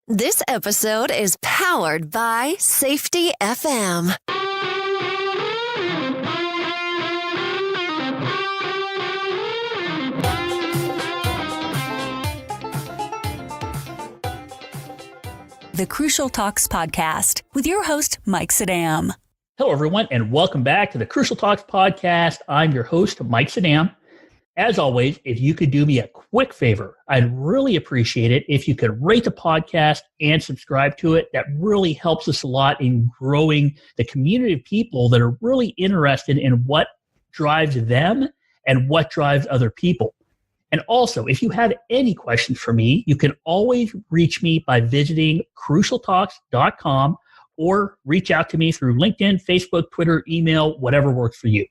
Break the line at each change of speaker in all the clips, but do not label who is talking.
This episode is powered by Safety FM.
The Crucial Talks Podcast with your host, Mike Sedam.
Hello, everyone, and welcome back to the Crucial Talks Podcast. I'm your host, Mike Sedam. As always, if you could do me a quick favor, I'd really appreciate it if you could rate the podcast and subscribe to it. That really helps us a lot in growing the community of people that are really interested in what drives them and what drives other people. And also, if you have any questions for me, you can always reach me by visiting crucialtalks.com or reach out to me through LinkedIn, Facebook, Twitter, email, whatever works for you.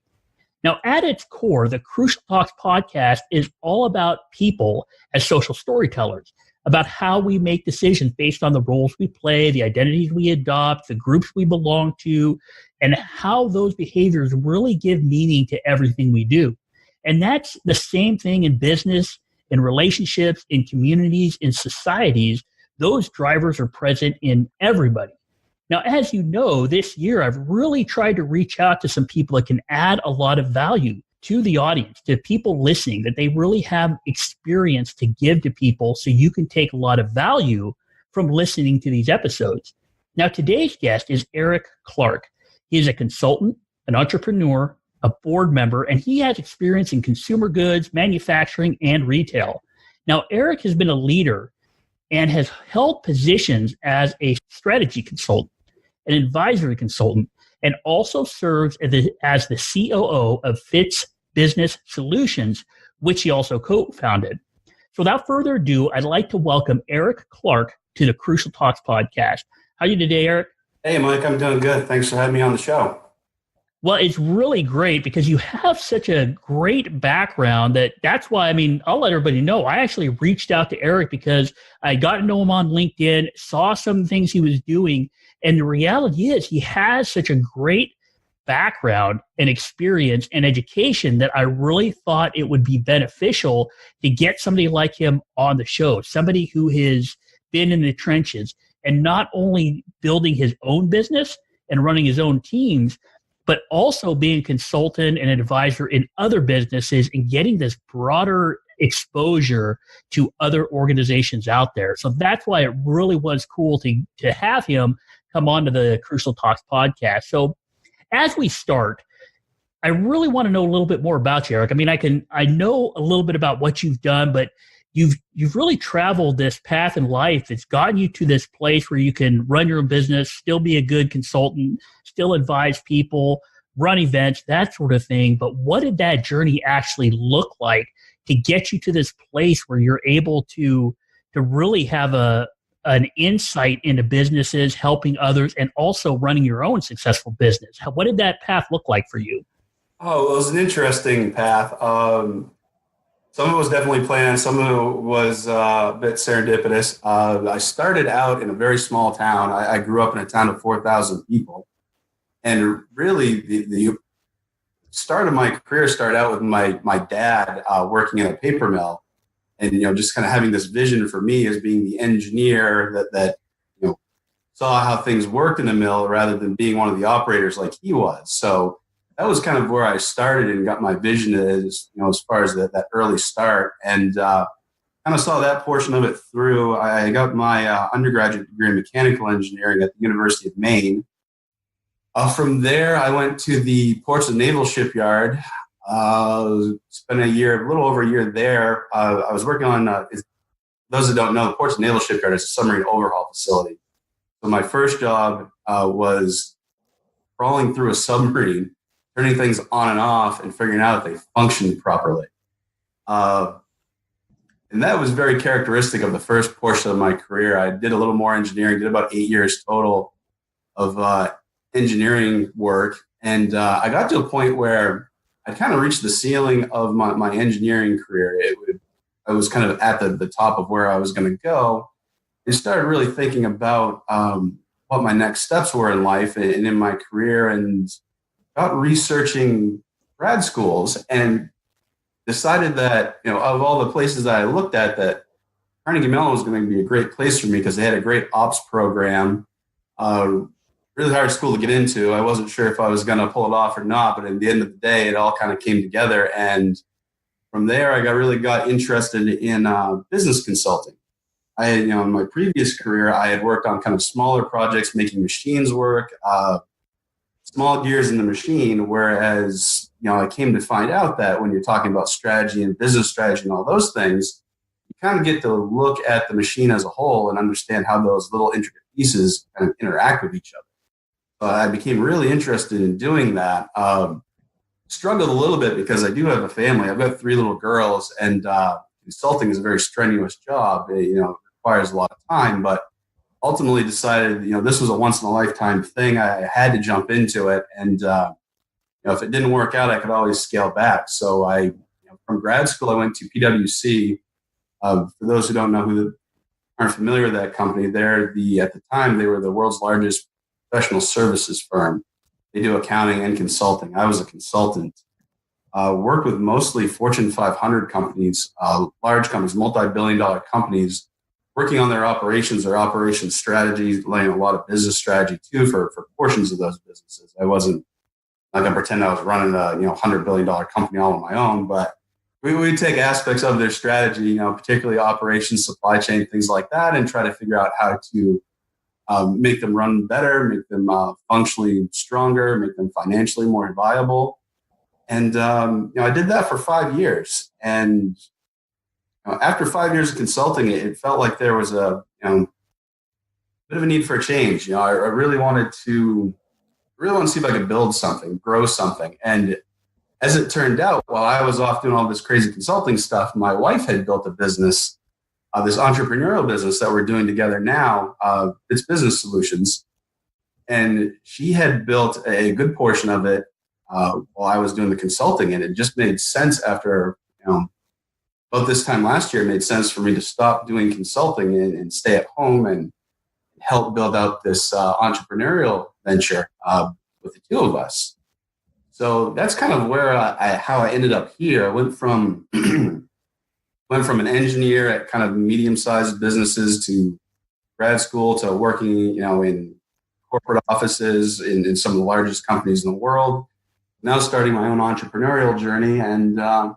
Now, at its core, the Crucial Talks podcast is all about people as social storytellers, about how we make decisions based on the roles we play, the identities we adopt, the groups we belong to, and how those behaviors really give meaning to everything we do. And that's the same thing in business, in relationships, in communities, in societies. Those drivers are present in everybody. Now, as you know, this year I've really tried to reach out to some people that can add a lot of value to the audience, to people listening, that they really have experience to give to people so you can take a lot of value from listening to these episodes. Now, today's guest is Erik Clark. He is a consultant, an entrepreneur, a board member, and he has experience in consumer goods, manufacturing, and retail. Now, Erik has been a leader and has held positions as a strategy consultant, an advisory consultant, and also serves as the COO of Fitz Business Solutions, which he also co-founded. So without further ado, I'd like to welcome Erik Clark to the Crucial Talks podcast. How are you today, Erik?
Hey, Mike, I'm doing good. Thanks for having me on the show.
Well, it's really great because you have such a great background that's why, I'll let everybody know. I actually reached out to Erik because I got to know him on LinkedIn, saw some things he was doing. And the reality is he has such a great background and experience and education that I really thought it would be beneficial to get somebody like him on the show, somebody who has been in the trenches and not only building his own business and running his own teams, but also being a consultant and an advisor in other businesses and getting this broader exposure to other organizations out there. So that's why it really was cool to have him come on to the Crucial Talks podcast. So as we start, I really want to know a little bit more about you, Erik. I know a little bit about what you've done, but you've really traveled this path in life. It's gotten you to this place where you can run your own business, still be a good consultant, still advise people, run events, that sort of thing. But what did that journey actually look like to get you to this place where you're able to really have an insight into businesses, helping others, and also running your own successful business? What did that path look like for you?
Oh, it was an interesting path. Some of it was definitely planned. Some of it was a bit serendipitous. I started out in a very small town. I grew up in a town of 4,000 people. And really, the start of my career started out with my dad working in a paper mill. And, just kind of having this vision for me as being the engineer that saw how things worked in the mill rather than being one of the operators like he was. So that was kind of where I started and got my vision as far as that early start, and kind of saw that portion of it through. I got my undergraduate degree in mechanical engineering at the University of Maine. From there, I went to the Portsmouth Naval Shipyard, spent a little over a year there. I was working on, those that don't know, the Portsmouth Naval Shipyard is a submarine overhaul facility. So my first job was crawling through a submarine, turning things on and off and figuring out if they functioned properly. And that was very characteristic of the first portion of my career. I did a little more engineering, did about 8 years total of engineering work. And I got to a point where I kind of reached the ceiling of my engineering career. I was kind of at the top of where I was going to go, and started really thinking about what my next steps were in life and in my career, and got researching grad schools and decided that, of all the places that I looked at, that Carnegie Mellon was going to be a great place for me because they had a great ops program, really hard school to get into. I wasn't sure if I was going to pull it off or not, but at the end of the day, it all kind of came together. And from there, I really got interested in business consulting. In my previous career, I had worked on kind of smaller projects, making machines work, small gears in the machine. Whereas, I came to find out that when you're talking about strategy and business strategy and all those things, you kind of get to look at the machine as a whole and understand how those little intricate pieces kind of interact with each other. I became really interested in doing that. Struggled a little bit because I do have a family. I've got 3 little girls, and consulting is a very strenuous job. It requires a lot of time, but ultimately decided, this was a once in a lifetime thing. I had to jump into it. And, if it didn't work out, I could always scale back. So from grad school, I went to PwC. For those who don't know, aren't familiar with that company, at the time, they were the world's largest professional services firm. They do accounting and consulting. I was a consultant. Worked with mostly Fortune 500 companies, large companies, multi-billion-dollar companies, working on their operations strategy, laying a lot of business strategy too for portions of those businesses. I wasn't not going to pretend I was running a $100 billion company all on my own, but we would take aspects of their strategy, particularly operations, supply chain, things like that, and try to figure out how to make them run better, make them functionally stronger, make them financially more viable. And I did that for 5 years. And after 5 years of consulting, it felt like there was a bit of a need for a change. I really wanted to see if I could build something, grow something. And as it turned out, while I was off doing all this crazy consulting stuff, my wife had built a business, this entrepreneurial business that we're doing together now. It's Business Solutions. And she had built a good portion of it while I was doing the consulting. And it just made sense after, about this time last year, it made sense for me to stop doing consulting and stay at home and help build out this entrepreneurial venture with the 2 of us. So that's kind of where how I ended up here. I went from an engineer at kind of medium-sized businesses to grad school to working, in corporate offices in some of the largest companies in the world. Now starting my own entrepreneurial journey, and an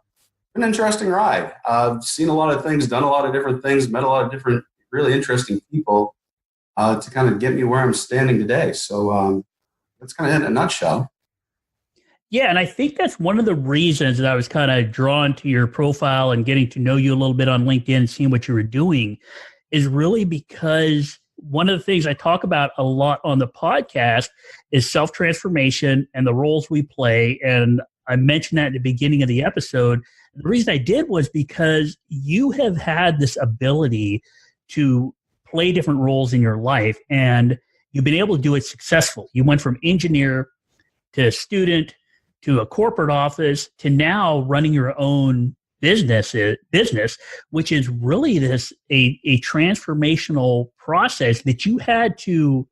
interesting ride. I've seen a lot of things, done a lot of different things, met a lot of different really interesting people to kind of get me where I'm standing today. So that's kind of it in a nutshell.
Yeah, and I think that's one of the reasons that I was kind of drawn to your profile and getting to know you a little bit on LinkedIn and seeing what you were doing is really because one of the things I talk about a lot on the podcast is self-transformation and the roles we play. And I mentioned that at the beginning of the episode. The reason I did was because you have had this ability to play different roles in your life, and you've been able to do it successfully. You went from engineer to student to a corporate office to now running your own business, which is really a transformational process that you had to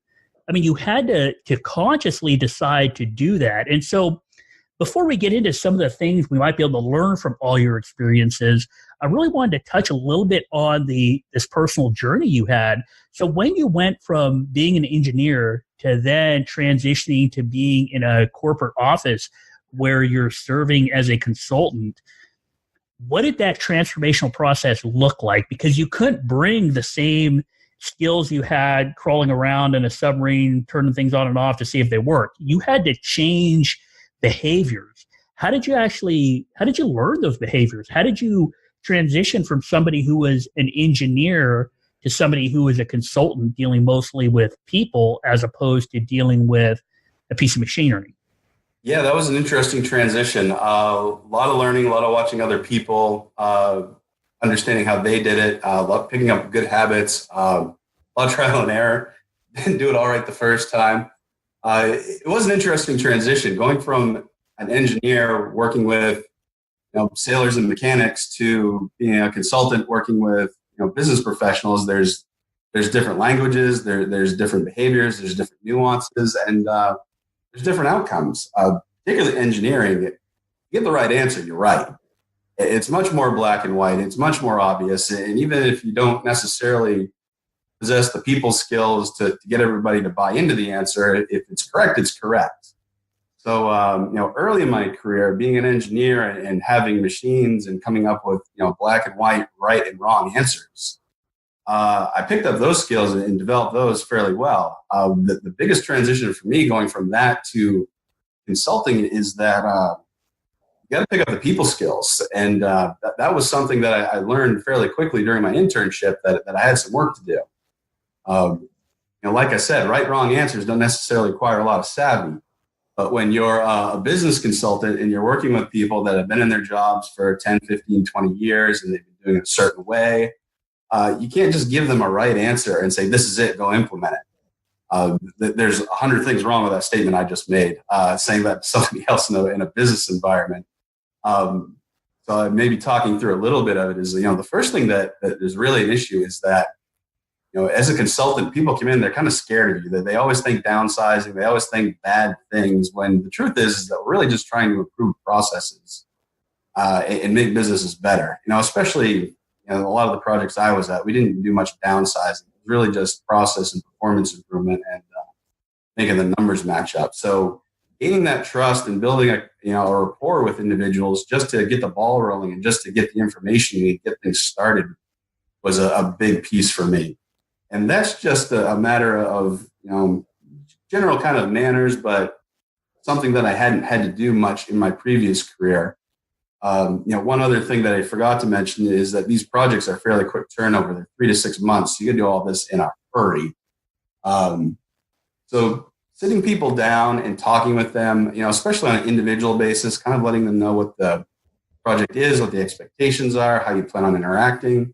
consciously decide to do that. And so before we get into some of the things we might be able to learn from all your experiences, I really wanted to touch a little bit on this personal journey you had. So when you went from being an engineer to then transitioning to being in a corporate office where you're serving as a consultant, what did that transformational process look like? Because you couldn't bring the same skills you had crawling around in a submarine, turning things on and off to see if they worked. You had to change behaviors. How did you learn those behaviors? How did you transition from somebody who was an engineer to somebody who was a consultant dealing mostly with people as opposed to dealing with a piece of machinery?
Yeah, that was an interesting transition. A lot of learning, a lot of watching other people, understanding how they did it, picking up good habits, a lot of trial and error. Didn't do it all right the first time. It was an interesting transition going from an engineer working with sailors and mechanics to being a consultant working with business professionals. There's different languages, there's different behaviors, there's different nuances, and there's different outcomes. Particularly engineering, you get the right answer, you're right. It's much more black and white. It's much more obvious. And even if you don't necessarily possess the people skills to get everybody to buy into the answer, if it's correct, it's correct. So, early in my career, being an engineer and having machines and coming up with, black and white, right and wrong answers, I picked up those skills and developed those fairly well. The biggest transition for me going from that to consulting is that you got to pick up the people skills. And that was something that I learned fairly quickly during my internship that I had some work to do. Like I said, right, wrong answers don't necessarily require a lot of savvy. But when you're a business consultant and you're working with people that have been in their jobs for 10, 15, 20 years and they've been doing it a certain way, you can't just give them a right answer and say, this is it, go implement it. There's 100 things wrong with that statement I just made, saying that to somebody else in a business environment. So I may be talking through a little bit of it is, the first thing that is really an issue is that, as a consultant, people come in, they're kind of scared of you. They always think downsizing. They always think bad things, when the truth is that we're really just trying to improve processes and make businesses better. Especially a lot of the projects I was at, we didn't do much downsizing. It was really just process and performance improvement and making the numbers match up. So gaining that trust and building a rapport with individuals just to get the ball rolling and just to get the information and get things started was a big piece for me. And that's just a matter of, general kind of manners, but something that I hadn't had to do much in my previous career. One other thing that I forgot to mention is that these projects are fairly quick turnover. They're 3 to 6 months. So you can do all this in a hurry. So sitting people down and talking with them, especially on an individual basis, kind of letting them know what the project is, what the expectations are, how you plan on interacting.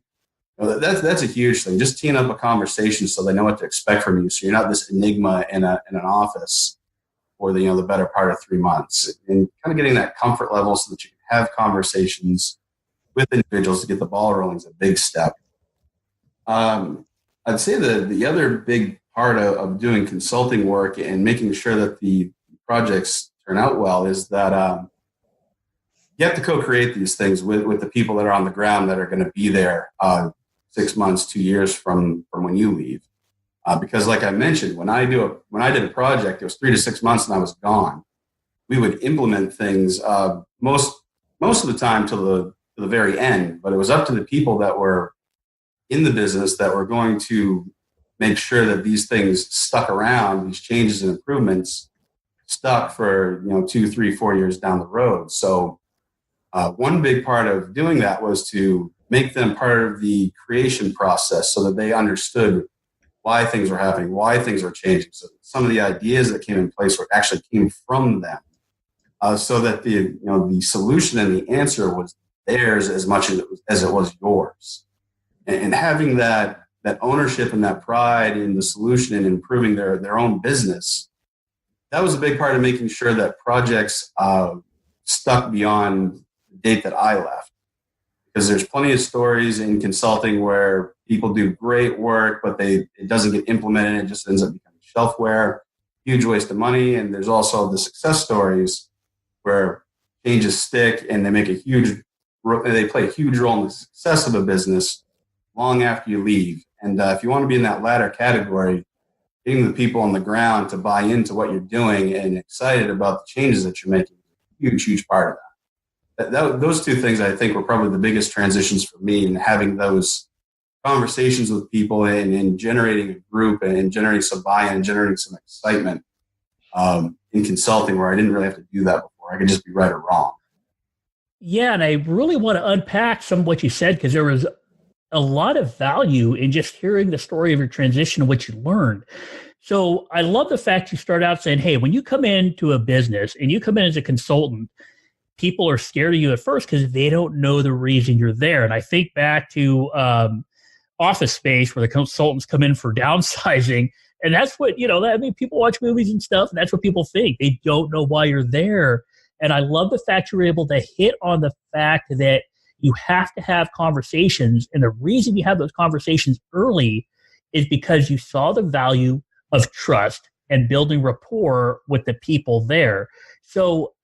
That's a huge thing. Just teeing up a conversation so they know what to expect from you. So you're not this enigma in an office for the better part of 3 months, and kind of getting that comfort level so that you can have conversations with individuals to get the ball rolling is a big step. I'd say the other big part of doing consulting work and making sure that the projects turn out well is that you have to co-create these things with the people that are on the ground that are going to be there 6 months, 2 years from when you leave. Because like I mentioned, when I did a project, it was 3 to 6 months and I was gone. We would implement things most of the time to the very end, but it was up to the people that were in the business that were going to make sure that these things stuck around, these changes and improvements stuck for 2, 3, 4 years down the road. So one big part of doing that was to make them part of the creation process so that they understood why things were happening, why things were changing. So some of the ideas that came in place actually came from them, so that the solution and the answer was theirs as much as it was yours. And having that ownership and that pride in the solution and improving their own business, that was a big part of making sure that projects stuck beyond the date that I left. Because there's plenty of stories in consulting where people do great work, but it doesn't get implemented. It just ends up becoming shelfware, huge waste of money. And there's also the success stories where changes stick and they play a huge role in the success of a business long after you leave. And if you want to be in that latter category, getting the people on the ground to buy into what you're doing and excited about the changes that you're making is a huge, huge part of that. Those two things, I think, were probably the biggest transitions for me, and having those conversations with people and generating a group and generating some buy-in and generating some excitement in consulting, where I didn't really have to do that before. I could just be right or wrong.
Yeah, and I really want to unpack some of what you said, because there was a lot of value in just hearing the story of your transition and what you learned. So I love the fact you start out saying, hey, when you come into a business and you come in as a consultant, people are scared of you at first because they don't know the reason you're there. And I think back to Office Space, where the consultants come in for downsizing. And that's what, people watch movies and stuff, and that's what people think. They don't know why you're there. And I love the fact you were able to hit on the fact that you have to have conversations. And the reason you have those conversations early is because you saw the value of trust and building rapport with the people there. So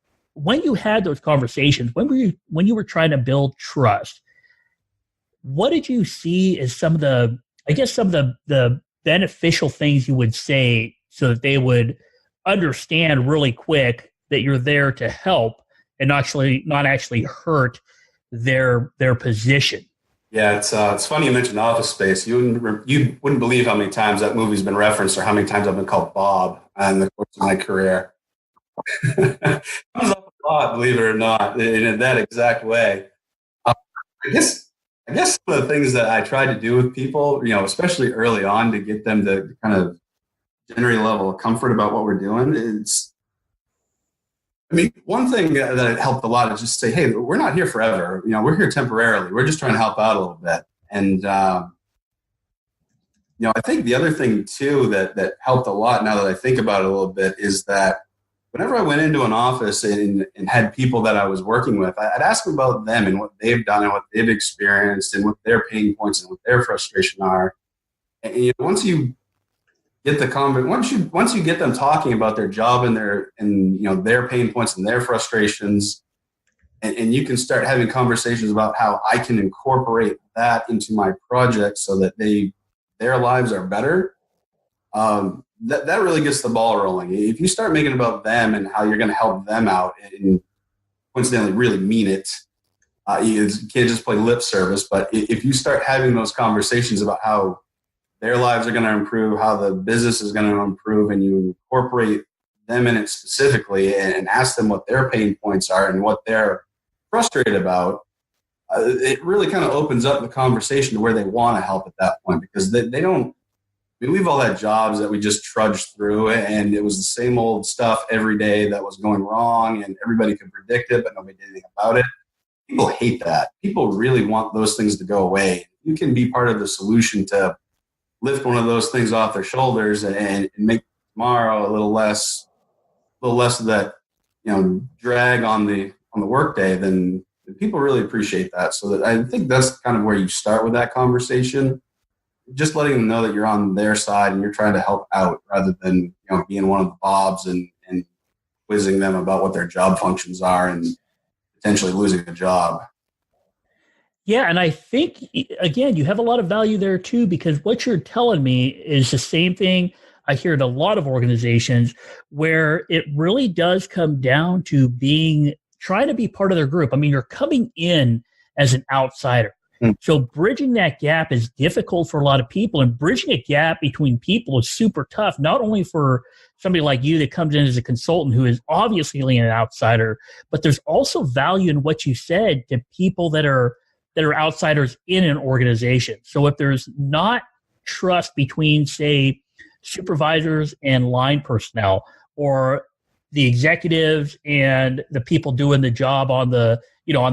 when you had those conversations, when you were trying to build trust, what did you see as some of the beneficial things you would say so that they would understand really quick that you're there to help and not actually hurt their position?
Yeah, it's funny you mentioned Office Space. You wouldn't believe how many times that movie's been referenced or how many times I've been called Bob in the course of my career. Comes up a lot, believe it or not, in that exact way. I guess some of the things that I try to do with people, especially early on, to get them to kind of generate a level of comfort about what we're doing, one thing that helped a lot is just say, hey, we're not here forever. We're here temporarily. We're just trying to help out a little bit. And, I think the other thing too that helped a lot now that I think about it a little bit is that whenever I went into an office and had people that I was working with, I'd ask them about them and what they've done and what they've experienced and what their pain points and what their frustration are. And once you get once you get them talking about their job and their pain points and their frustrations, and you can start having conversations about how I can incorporate that into my project so that their lives are better. That really gets the ball rolling. If you start making it about them and how you're going to help them out and coincidentally really mean it, you can't just play lip service. But if you start having those conversations about how their lives are going to improve, how the business is going to improve, and you incorporate them in it specifically and ask them what their pain points are and what they're frustrated about, it really kind of opens up the conversation to where they want to help at that point, because they don't. We've all had jobs that we just trudged through, and it was the same old stuff every day that was going wrong, and everybody could predict it, but nobody did anything about it. People hate that. People really want those things to go away. You can be part of the solution to lift one of those things off their shoulders and make tomorrow a little less of that, drag on the workday. Then people really appreciate that. So that I think that's kind of where you start with that conversation. Just letting them know that you're on their side and you're trying to help out rather than being one of the Bobs and quizzing them about what their job functions are and potentially losing a job.
Yeah, and I think, again, you have a lot of value there too, because what you're telling me is the same thing I hear at a lot of organizations, where it really does come down to trying to be part of their group. I mean, you're coming in as an outsider. So bridging that gap is difficult for a lot of people, and bridging a gap between people is super tough, not only for somebody like you that comes in as a consultant who is obviously an outsider, but there's also value in what you said to people that are outsiders in an organization. So if there's not trust between, say, supervisors and line personnel, or the executives and the people doing the job on the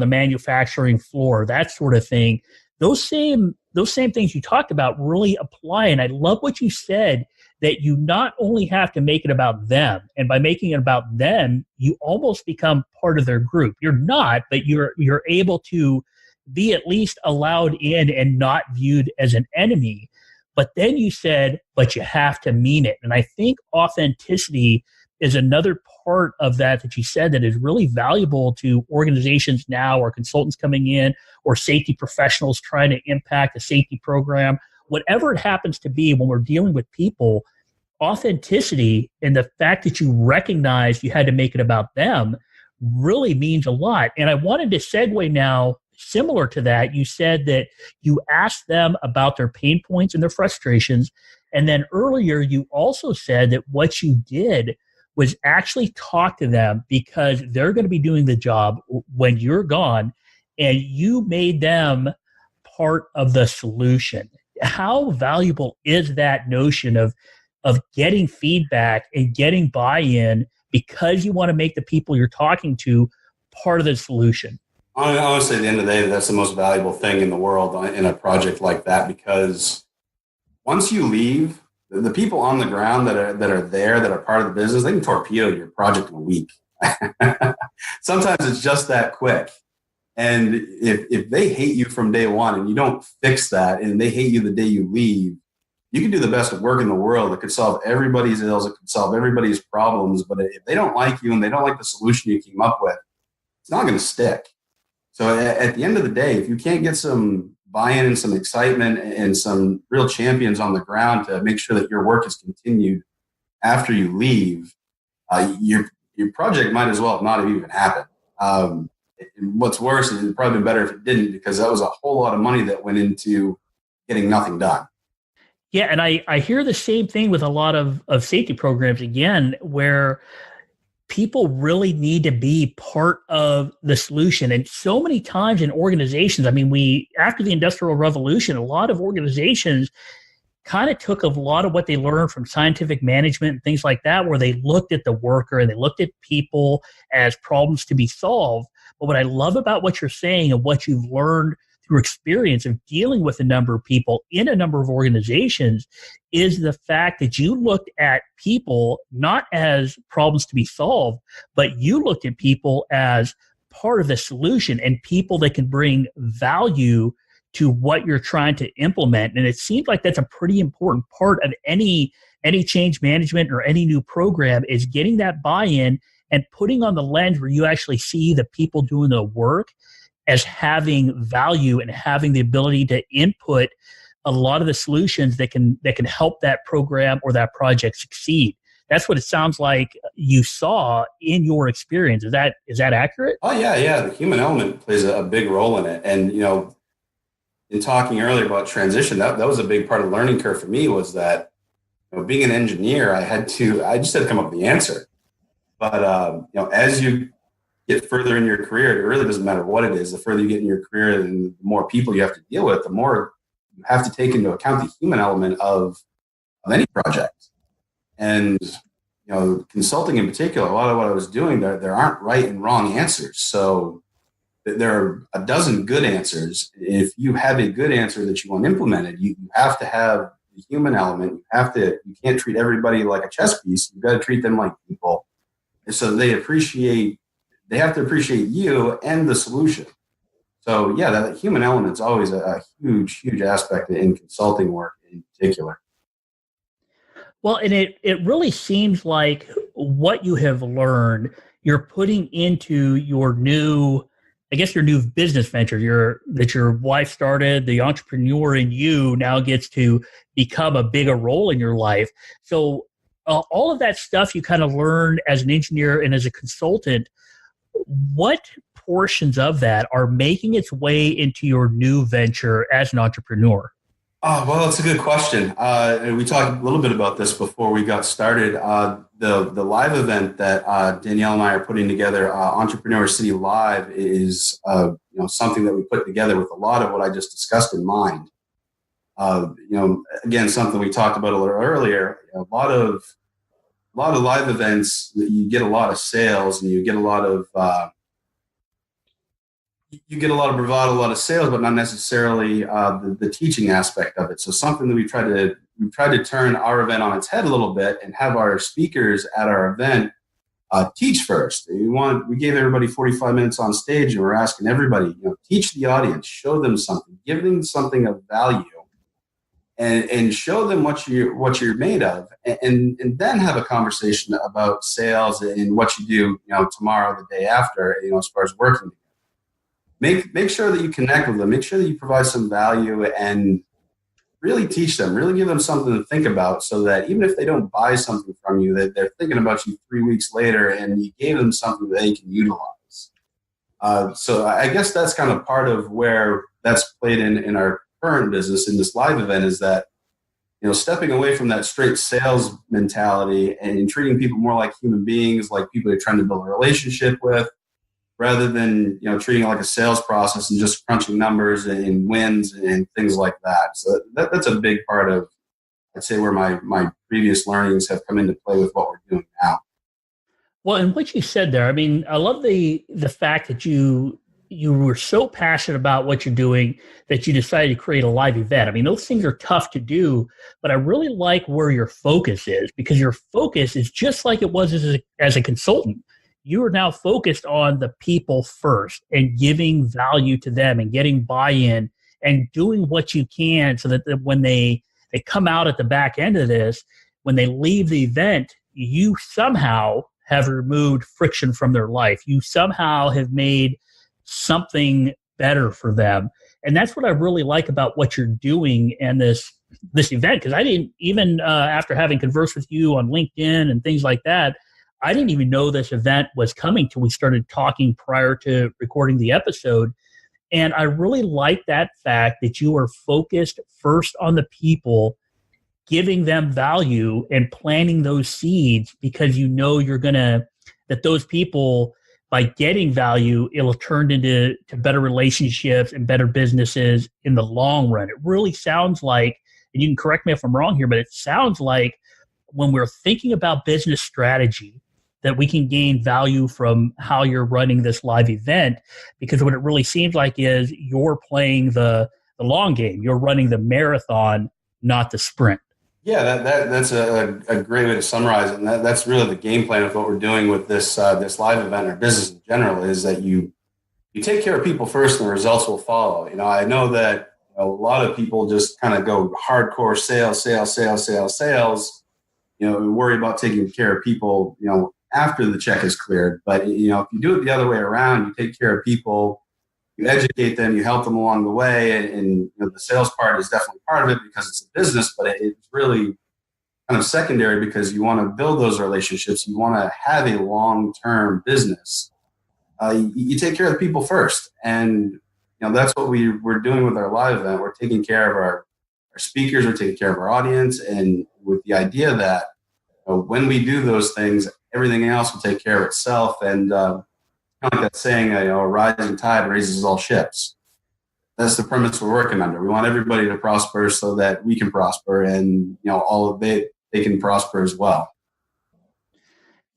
manufacturing floor, that sort of thing, those same things you talked about really apply. And I love what you said, that you not only have to make it about them, and by making it about them, you almost become part of their group. You're not, but you're able to be at least allowed in and not viewed as an enemy. But then you said, but you have to mean it. And I think authenticity is another part of that you said that is really valuable to organizations now, or consultants coming in, or safety professionals trying to impact a safety program. Whatever it happens to be, when we're dealing with people, authenticity and the fact that you recognize you had to make it about them really means a lot. And I wanted to segue now, similar to that. You said that you asked them about their pain points and their frustrations. And then earlier, you also said that what you did was actually talk to them, because they're going to be doing the job when you're gone, and you made them part of the solution. How valuable is that notion of getting feedback and getting buy-in because you want to make the people you're talking to part of the solution?
Honestly, at the end of the day, that's the most valuable thing in the world in a project like that, because once you leave, the people on the ground that are there, that are part of the business, they can torpedo your project in a week. Sometimes it's just that quick. And if they hate you from day one and you don't fix that, and they hate you the day you leave, you can do the best work in the world. It could solve everybody's ills. It could solve everybody's problems. But if they don't like you and they don't like the solution you came up with, it's not going to stick. So at the end of the day, if you can't get some buy-in and some excitement and some real champions on the ground to make sure that your work is continued after you leave, your project might as well not have even happened. What's worse is it'd probably been better if it didn't, because that was a whole lot of money that went into getting nothing done.
Yeah, and I hear the same thing with a lot of safety programs, again, where people really need to be part of the solution. And so many times in organizations, I mean, after the Industrial Revolution, a lot of organizations kind of took a lot of what they learned from scientific management and things like that, where they looked at the worker and they looked at people as problems to be solved. But what I love about what you're saying and what you've learned through experience of dealing with a number of people in a number of organizations is the fact that you looked at people not as problems to be solved, but you looked at people as part of the solution and people that can bring value to what you're trying to implement. And it seems like that's a pretty important part of any change management or any new program, is getting that buy-in and putting on the lens where you actually see the people doing the work as having value and having the ability to input a lot of the solutions that can help that program or that project succeed. That's what it sounds like you saw in your experience. Is that accurate?
Oh yeah. The human element plays a big role in it. And, in talking earlier about transition, that was a big part of the learning curve for me, was that, being an engineer, I just had to come up with the answer. But, as you get further in your career, it really doesn't matter what it is. The further you get in your career and the more people you have to deal with, the more you have to take into account the human element of any project. And, consulting in particular, a lot of what I was doing, there aren't right and wrong answers. So there are a dozen good answers. If you have a good answer that you want implemented, you have to have the human element. You can't treat everybody like a chess piece. You've got to treat them like people. And so they have to appreciate you and the solution. So yeah, that human element is always a huge, huge aspect in consulting work in particular.
Well, and it really seems like what you have learned, you're putting into your new business venture that your wife started. The entrepreneur in you now gets to become a bigger role in your life. So all of that stuff you kind of learned as an engineer and as a consultant, what portions of that are making its way into your new venture as an entrepreneur?
Oh, well, that's a good question. We talked a little bit about this before we got started. The live event that Danielle and I are putting together, Entrepreneur City Live, is something that we put together with a lot of what I just discussed in mind. Again, something we talked about a little earlier. A lot of live events, you get a lot of sales and you get a lot of bravado, a lot of sales, but not necessarily the teaching aspect of it. So something that we tried to turn our event on its head a little bit and have our speakers at our event teach first. We gave everybody 45 minutes on stage, and we're asking everybody, teach the audience, show them something, give them something of value, and show them what you're made of, and then have a conversation about sales and what you do, tomorrow, the day after, as far as working together. Make sure that you connect with them. Make sure that you provide some value and really teach them, really give them something to think about, so that even if they don't buy something from you, that they're thinking about you 3 weeks later and you gave them something that they can utilize. So I guess that's kind of part of where that's played in our current business in this live event, is that, stepping away from that straight sales mentality and treating people more like human beings, like people you're trying to build a relationship with, rather than, treating it like a sales process and just crunching numbers and wins and things like that. So that's a big part of, I'd say, where my previous learnings have come into play with what we're doing now.
Well, and what you said there, I mean, I love the fact that you were so passionate about what you're doing that you decided to create a live event. I mean, those things are tough to do, but I really like where your focus is, because your focus is just like it was as a consultant. You are now focused on the people first and giving value to them and getting buy-in and doing what you can so that when they they come out at the back end of this, when they leave the event, you somehow have removed friction from their life. You somehow have made something better for them. And that's what I really like about what you're doing and this event, because I didn't even, after having conversed with you on LinkedIn and things like that, I didn't even know this event was coming till we started talking prior to recording the episode. And I really like that fact that you are focused first on the people, giving them value and planting those seeds, because you know that those people, by getting value, it'll turn into better relationships and better businesses in the long run. It really sounds like, and you can correct me if I'm wrong here, but it sounds like when we're thinking about business strategy, that we can gain value from how you're running this live event, because what it really seems like is you're playing the long game. You're running the marathon, not the sprint.
Yeah, that's a great way to summarize it. And that's really the game plan of what we're doing with this live event or business in general, is that you take care of people first and the results will follow. I know that a lot of people just kind of go hardcore sales, worry about taking care of people, after the check is cleared. But, if you do it the other way around, you take care of people, you educate them, you help them along the way. And the sales part is definitely part of it because it's a business, but it's really kind of secondary because you want to build those relationships. You want to have a long-term business. You take care of the people first. And, that's what we're doing with our live event. We're taking care of our speakers, we're taking care of our audience, and with the idea that when we do those things, everything else will take care of itself. And kind of like that saying, a rising tide raises all ships. That's the premise we're working under. We want everybody to prosper so that we can prosper, and all of they can prosper as well.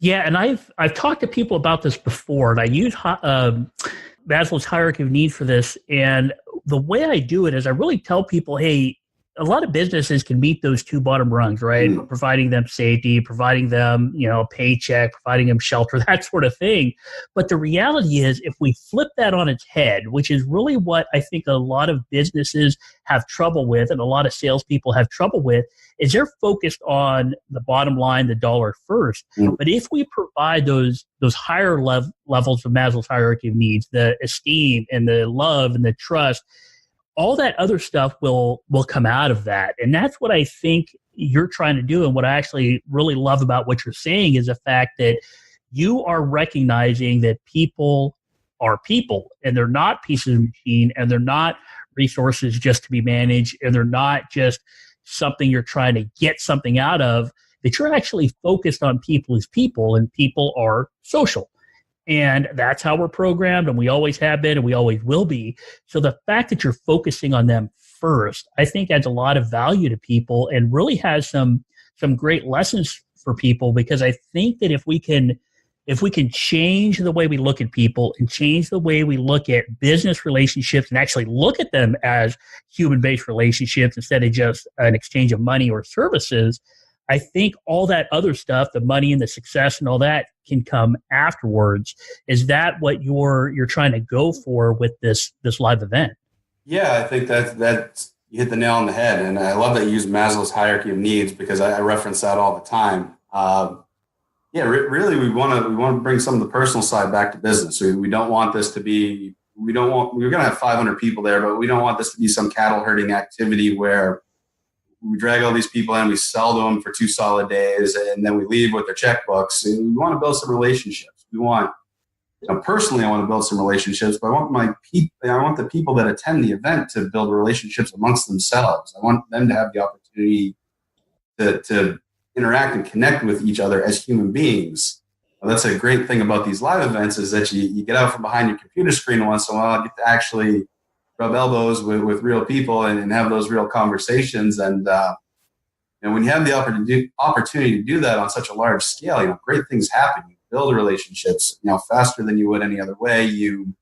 Yeah, and I've talked to people about this before, and I use Maslow's hierarchy of needs for this. And the way I do it is I really tell people, hey, a lot of businesses can meet those two bottom rungs, right? Mm-hmm. Providing them safety, providing them, a paycheck, providing them shelter, that sort of thing. But the reality is, if we flip that on its head, which is really what I think a lot of businesses have trouble with, and a lot of salespeople have trouble with, is they're focused on the bottom line, the dollar first. Mm-hmm. But if we provide those higher levels of Maslow's hierarchy of needs, the esteem and the love and the trust, all that other stuff will come out of that. And that's what I think you're trying to do. And what I actually really love about what you're saying is the fact that you are recognizing that people are people, and they're not pieces of machine, and they're not resources just to be managed, and they're not just something you're trying to get something out of, that you're actually focused on people as people, and people are social. And that's how we're programmed, and we always have been, and we always will be. So the fact that you're focusing on them first, I think adds a lot of value to people and really has some great lessons for people, because I think that if we can change the way we look at people and change the way we look at business relationships and actually look at them as human-based relationships instead of just an exchange of money or services, I think all that other stuff, the money and the success and all that, can come afterwards. Is that what you're trying to go for with this live event? Yeah,
I think that you hit the nail on the head. And I love that you use Maslow's hierarchy of needs, because I reference that all the time. Really, we want to bring some of the personal side back to business. We don't want this to be, we're going to have 500 people there, but we don't want this to be some cattle herding activity where we drag all these people in, we sell to them for 2 solid days, and then we leave with their checkbooks. And we want to build some relationships. We want, personally, I want to build some relationships, but I want the people that attend the event to build relationships amongst themselves. I want them to have the opportunity to interact and connect with each other as human beings. Well, that's a great thing about these live events, is that you get out from behind your computer screen once in a while, get to actually rub elbows with real people and have those real conversations. And when you have the opportunity to do that on such a large scale, great things happen. You build relationships, faster than you would any other way. You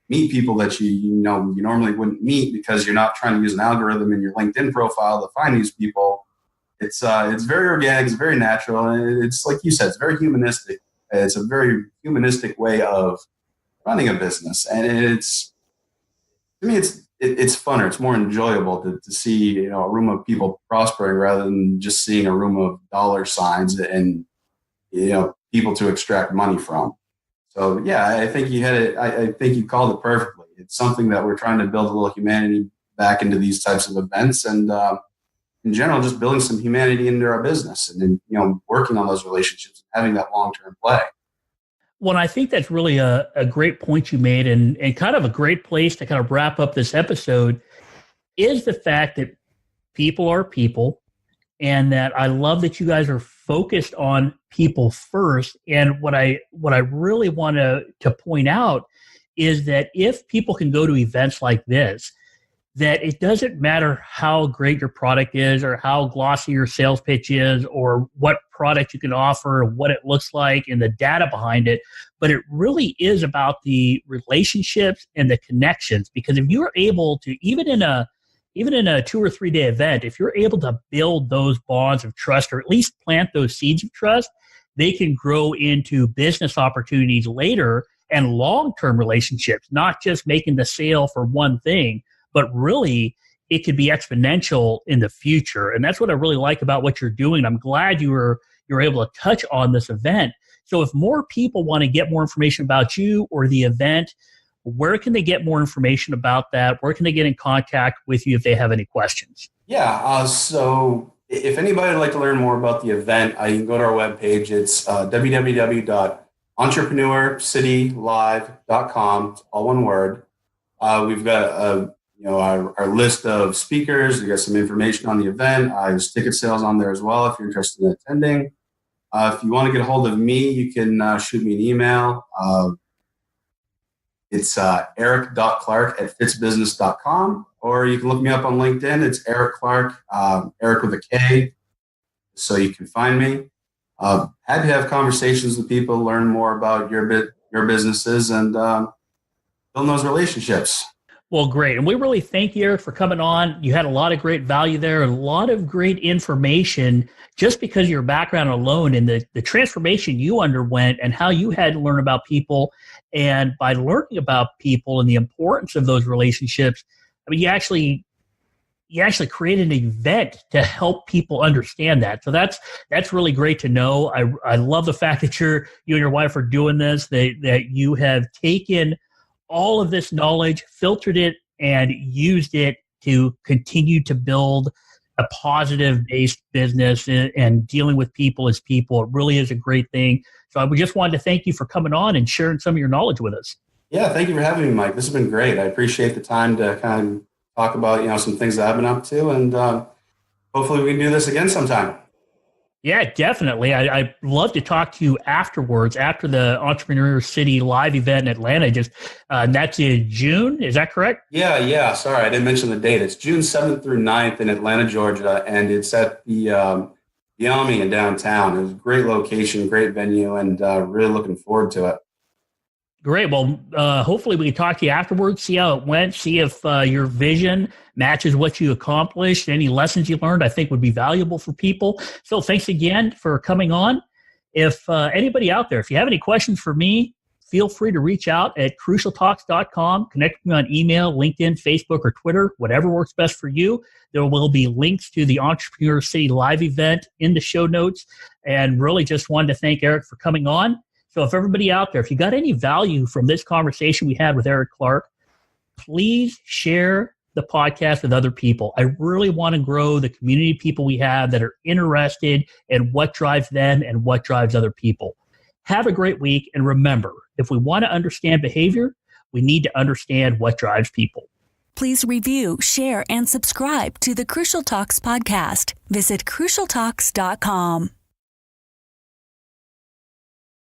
meet people that you normally wouldn't meet, because you're not trying to use an algorithm in your LinkedIn profile to find these people. It's very organic, it's very natural, and it's like you said, it's very humanistic. It's a very humanistic way of running a business, and to me, it's it's funner. It's more enjoyable to see, a room of people prospering rather than just seeing a room of dollar signs and, people to extract money from. So, yeah, I think you hit it. I think you called it perfectly. It's something that we're trying to build a little humanity back into these types of events, and in general, just building some humanity into our business, and then, working on those relationships and having that long-term play.
Well, I think that's really a great point you made, and kind of a great place to kind of wrap up this episode is the fact that people are people, and that I love that you guys are focused on people first. And what I really want to point out is that if people can go to events like this, that it doesn't matter how great your product is or how glossy your sales pitch is or what product you can offer, what it looks like and the data behind it, but it really is about the relationships and the connections. Because if you're able to, even in a 2 or 3 day event, if you're able to build those bonds of trust or at least plant those seeds of trust, they can grow into business opportunities later and long-term relationships, not just making the sale for one thing, but really it could be exponential in the future. And that's what I really like about what you're doing. I'm glad you were able to touch on this event. So if more people want to get more information about you or the event, where can they get more information about that? Where can they get in contact with you if they have any questions?
Yeah. So if anybody would like to learn more about the event, you can go to our webpage. It's www.entrepreneurcitylive.com. It's all one word. We've got our list of speakers. We got some information on the event. There's ticket sales on there as well if you're interested in attending. If you want to get a hold of me, you can shoot me an email. It's eric.clark@fitzbusiness.com, or you can look me up on LinkedIn. It's Erik Clark, Erik with a K, so you can find me. Happy to have conversations with people, learn more about your businesses, and build those relationships.
Well, great. And we really thank you, Erik, for coming on. You had a lot of great value there, a lot of great information just because of your background alone and the transformation you underwent and how you had to learn about people. And by learning about people and the importance of those relationships, I mean, you actually created an event to help people understand that. So that's really great to know. I love the fact that you and your wife are doing this, that you have taken all of this knowledge, filtered it, and used it to continue to build a positive-based business and dealing with people as people. It really is a great thing. So I just wanted to thank you for coming on and sharing some of your knowledge with us.
Yeah, thank you for having me, Mike. This has been great. I appreciate the time to kind of talk about some things that I've been up to, and hopefully we can do this again sometime.
Yeah, definitely. I'd love to talk to you afterwards, after the Entrepreneur City live event in Atlanta. That's in June. Is that correct?
Yeah. Sorry, I didn't mention the date. It's June 7th through 9th in Atlanta, Georgia, and it's at the Army in downtown. It was a great location, great venue, and really looking forward to it.
Great. Well, hopefully we can talk to you afterwards, see how it went, see if your vision matches what you accomplished. Any lessons you learned, I think would be valuable for people. So thanks again for coming on. If anybody out there, if you have any questions for me, feel free to reach out at crucialtalks.com. Connect with me on email, LinkedIn, Facebook, or Twitter, whatever works best for you. There will be links to the Entrepreneur City live event in the show notes. And really just wanted to thank Erik for coming on. So if everybody out there, if you got any value from this conversation we had with Erik Clark, please share the podcast with other people. I really want to grow the community of people we have that are interested in what drives them and what drives other people. Have a great week. And remember, if we want to understand behavior, we need to understand what drives people.
Please review, share, and subscribe to the Crucial Talks podcast. Visit crucialtalks.com.